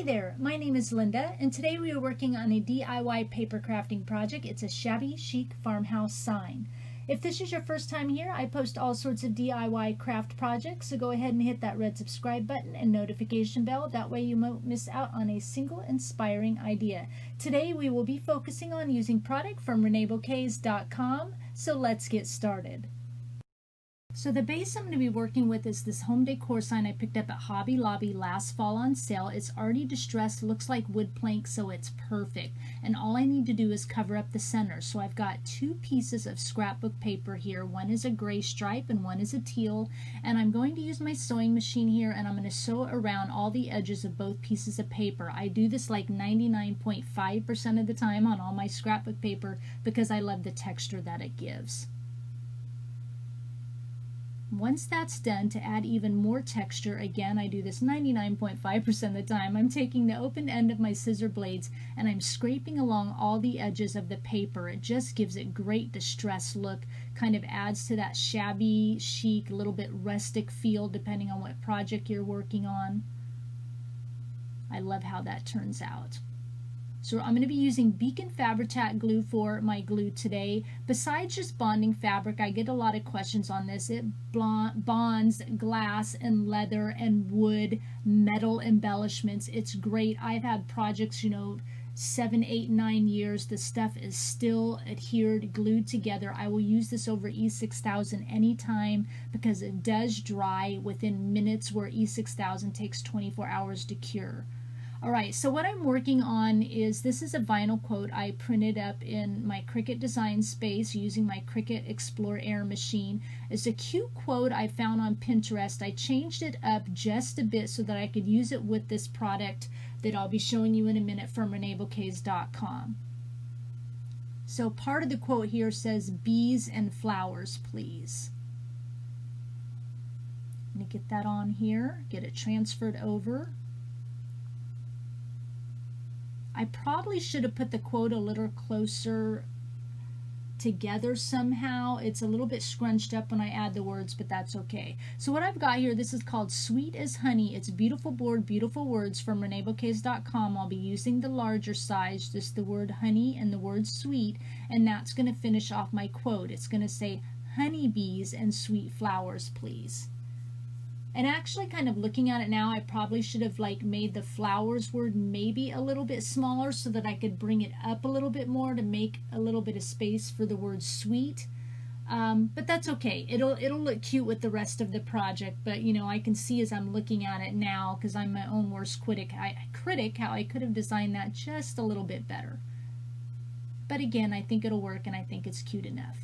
Hey there, my name is Linda, and today we are working on a DIY paper crafting project. It's a Shabby Chic farmhouse sign. If this is your first time here, I post all sorts of DIY craft projects, so go ahead and hit that red subscribe button and notification bell. That way you won't miss out on a single inspiring idea. Today we will be focusing on using product from Reneabouquets.com, so let's get started. So the base I'm going to be working with is this home decor sign I picked up at Hobby Lobby last fall on sale. It's already distressed, looks like wood plank, so it's perfect. And all I need to do is cover up the center. So I've got two pieces of scrapbook paper here. One is a gray stripe and one is a teal. And I'm going to use my sewing machine here, and I'm going to sew around all the edges of both pieces of paper. I do this like 99.5% of the time on all my scrapbook paper because I love the texture that it gives. Once that's done, to add even more texture, again, I do this 99.5% of the time, I'm taking the open end of my scissor blades and I'm scraping along all the edges of the paper. It just gives it great distressed look, kind of adds to that shabby chic, a little bit rustic feel depending on what project you're working on. I love how that turns out. So I'm going to be using Beacon Fabri-Tac glue for my glue today. Besides just bonding fabric, I get a lot of questions on this. It bonds glass and leather and wood, metal embellishments. It's great. I've had projects, 7, 8, 9 years. The stuff is still adhered, glued together. I will use this over E6000 anytime because it does dry within minutes, where E6000 takes 24 hours to cure. Alright, so what I'm working on is, this is a vinyl quote I printed up in my Cricut design space using my Cricut Explore Air machine. It's a cute quote I found on Pinterest. I changed it up just a bit so that I could use it with this product that I'll be showing you in a minute from Reneabouquets.com. So part of the quote here says, "Bees and flowers, please." Let me get that on here, get it transferred over. I probably should have put the quote a little closer together somehow. It's a little bit scrunched up when I add the words, but that's okay. So what I've got here, this is called Sweet as Honey. It's Beautiful Board, Beautiful Words from Reneabouquets.com. I'll be using the larger size, just the word honey and the word sweet, and that's going to finish off my quote. It's going to say, "Honeybees and sweet flowers, please." And actually, kind of looking at it now, I probably should have made the flowers word maybe a little bit smaller so that I could bring it up a little bit more to make a little bit of space for the word sweet. But that's okay. It'll look cute with the rest of the project. But I can see as I'm looking at it now, because I'm my own worst critic, how I could have designed that just a little bit better. But again, I think it'll work, and I think it's cute enough.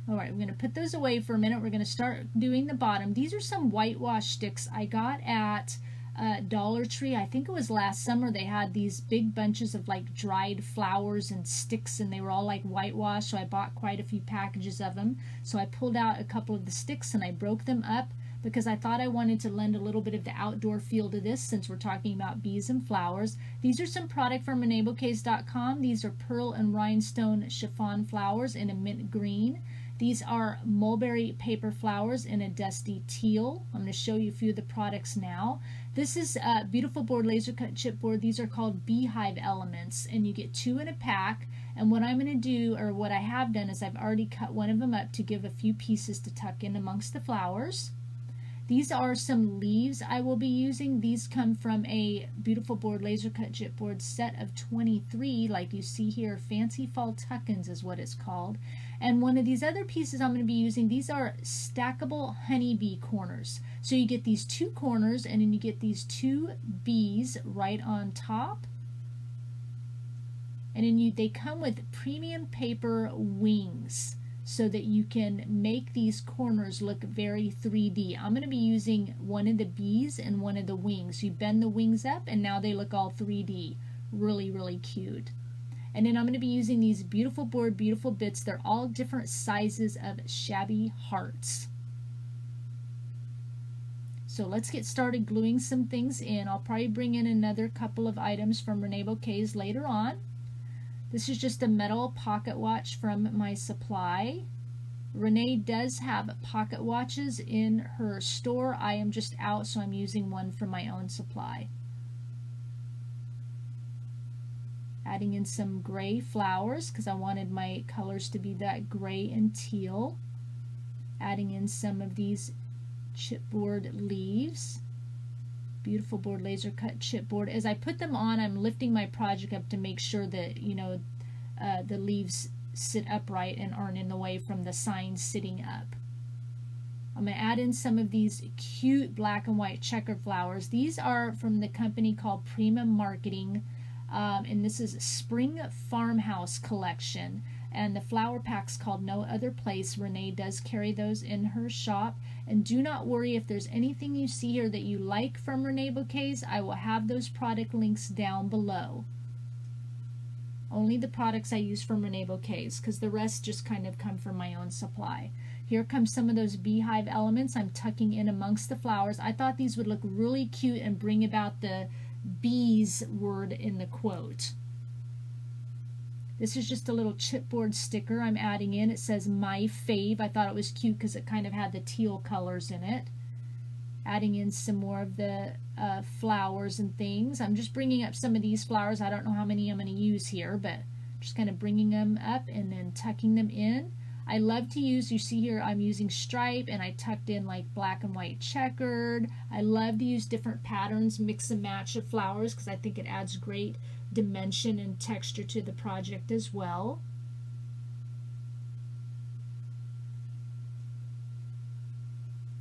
Alright, we're going to put those away for a minute. We're going to start doing the bottom. These are some whitewash sticks I got at Dollar Tree. I think it was last summer. They had these big bunches of dried flowers and sticks, and they were all whitewash, so I bought quite a few packages of them. So I pulled out a couple of the sticks and I broke them up because I thought I wanted to lend a little bit of the outdoor feel to this since we're talking about bees and flowers. These are some product from Reneabouquets.com. These are pearl and rhinestone chiffon flowers in a mint green. These are mulberry paper flowers in a dusty teal. I'm going to show you a few of the products now. This is a Beautiful Board laser cut chipboard. These are called beehive elements, and you get 2 in a pack. And what I'm going to do, or what I have done, is I've already cut one of them up to give a few pieces to tuck in amongst the flowers. These are some leaves I will be using. These come from a Beautiful Board laser cut chipboard set of 23, like you see here. Fancy Fall Tuck-ins is what it's called. And one of these other pieces I'm going to be using, these are stackable honeybee corners. So you get these 2 corners, and then you get these 2 bees right on top. And then they come with premium paper wings, so that you can make these corners look very 3D. I'm going to be using one of the bees and one of the wings. You bend the wings up and now they look all 3D. Really, really cute. And then I'm going to be using these Beautiful Board, Beautiful Bits. They're all different sizes of shabby hearts. So let's get started gluing some things in. I'll probably bring in another couple of items from Reneabouquets later on. This is just a metal pocket watch from my supply. Renee does have pocket watches in her store. I am just out, so I'm using one from my own supply. Adding in some gray flowers because I wanted my colors to be that gray and teal. Adding in some of these chipboard leaves. Beautiful board laser cut chipboard. As I put them on, I'm lifting my project up to make sure that, you know, the leaves sit upright and aren't in the way from the sign sitting up. I'm going to add in some of these cute black and white checker flowers. These are from the company called Prima Marketing, and this is Spring Farmhouse collection. And the flower pack's called No Other Place. Renee does carry those in her shop. And do not worry if there's anything you see here that you like from Reneabouquets. I will have those product links down below. Only the products I use from Reneabouquets, because the rest just kind of come from my own supply. Here comes some of those beehive elements I'm tucking in amongst the flowers. I thought these would look really cute and bring about the bees word in the quote. This is just a little chipboard sticker I'm adding in. It says My Fave. I thought it was cute because it kind of had the teal colors in it. Adding in some more of the flowers and things. I'm just bringing up some of these flowers. I don't know how many I'm going to use here, but just kind of bringing them up and then tucking them in. I love to use, you see here, I'm using stripe and I tucked in like black and white checkered. I love to use different patterns, mix and match of flowers because I think it adds great dimension and texture to the project as well.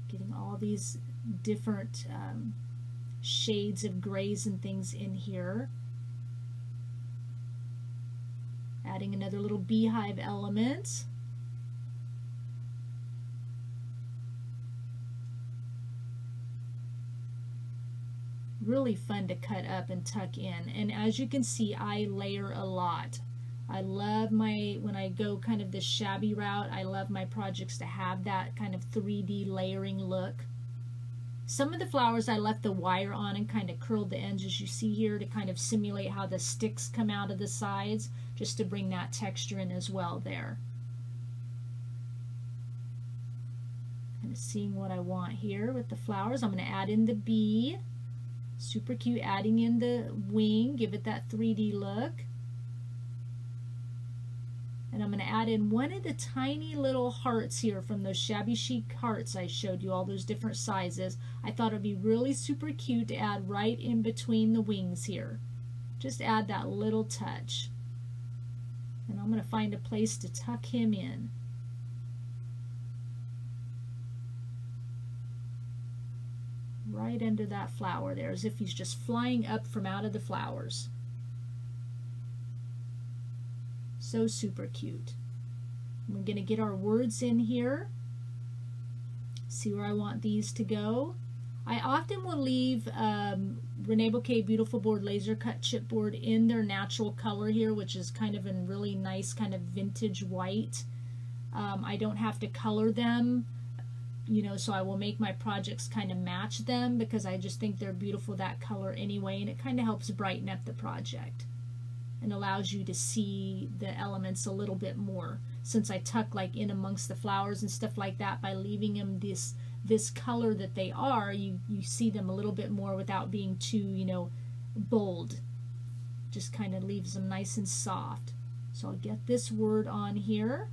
Getting all these different shades of grays and things in here. Adding another little beehive element. Really fun to cut up and tuck in, and as you can see, I layer a lot. I love when I go kind of this shabby route, I love my projects to have that kind of 3D layering look. Some of the flowers I left the wire on and kind of curled the ends, as you see here, to kind of simulate how the sticks come out of the sides, just to bring that texture in as well there. Kind of seeing what I want here with the flowers. I'm going to add in the bee. Super cute, adding in the wing, give it that 3D look. And I'm going to add in one of the tiny little hearts here from those Shabby Chic hearts I showed you, all those different sizes. I thought it would be really super cute to add right in between the wings here. Just add that little touch. And I'm going to find a place to tuck him in. Right under that flower there, as if he's just flying up from out of the flowers. So super cute. We're going to get our words in here. See where I want these to go. I often will leave Reneabouquets Beautiful Board Laser Cut Chipboard in their natural color here, which is kind of a really nice kind of vintage white. I don't have to color them, you know, so I will make my projects kind of match them because I just think they're beautiful that color anyway, and it kind of helps brighten up the project and allows you to see the elements a little bit more, since I tuck like in amongst the flowers and stuff like that. By leaving them this color that they are, you see them a little bit more without being too, you know, bold. Just kind of leaves them nice and soft. So I'll get this word on here.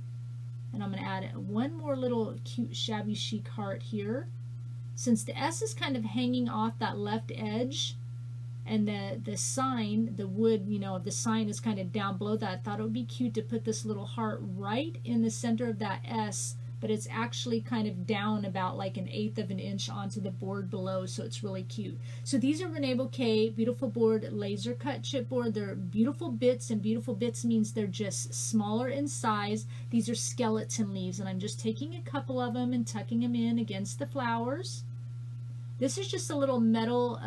And I'm going to add one more little cute Shabby Chic heart here. Since the S is kind of hanging off that left edge, and the sign, the wood, you know, the sign is kind of down below that, I thought it would be cute to put this little heart right in the center of that S, but it's actually kind of down about like 1/8 of an inch onto the board below, so it's really cute. So these are Reneabouquets Beautiful Board Laser Cut Chipboard. They're beautiful bits, and beautiful bits means they're just smaller in size. These are skeleton leaves, and I'm just taking a couple of them and tucking them in against the flowers. This is just a little metal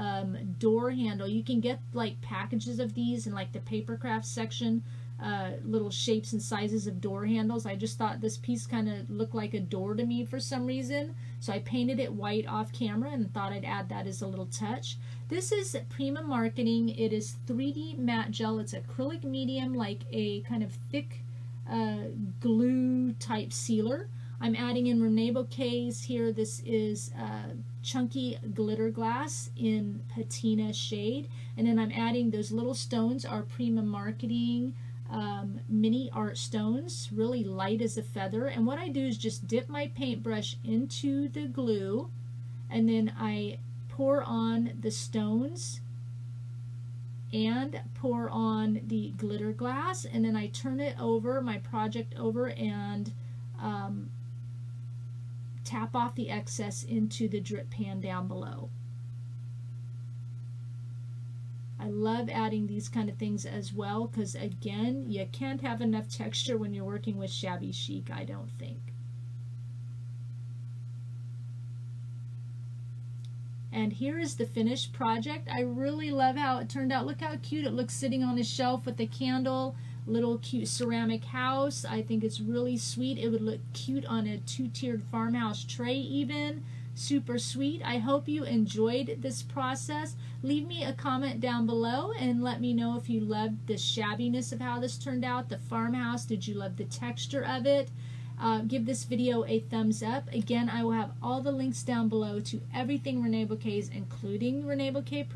door handle. You can get like packages of these in like the papercraft section, little shapes and sizes of door handles. I just thought this piece kind of looked like a door to me for some reason, so I painted it white off camera and thought I'd add that as a little touch. This is Prima Marketing. It is 3D matte gel. It's acrylic medium, like a kind of thick glue type sealer. I'm adding in Reneabouquets here. This is chunky glitter glass in patina shade. And then I'm adding those little stones, are Prima Marketing mini art stones, really light as a feather. And what I do is just dip my paintbrush into the glue, and then I pour on the stones and pour on the glitter glass, and then I turn it over, my project over, and tap off the excess into the drip pan down below. I love adding these kind of things as well because, again, you can't have enough texture when you're working with Shabby Chic, I don't think. And here is the finished project. I really love how it turned out. Look how cute it looks sitting on a shelf with a candle, little cute ceramic house. I think it's really sweet. It would look cute on a two-tiered farmhouse tray even. Super sweet. I hope you enjoyed this process. Leave me a comment down below and let me know if you loved the shabbiness of how this turned out, the farmhouse. Did you love the texture of it? Give this video a thumbs up. Again, I will have all the links down below to everything Reneabouquets, including Reneabouquet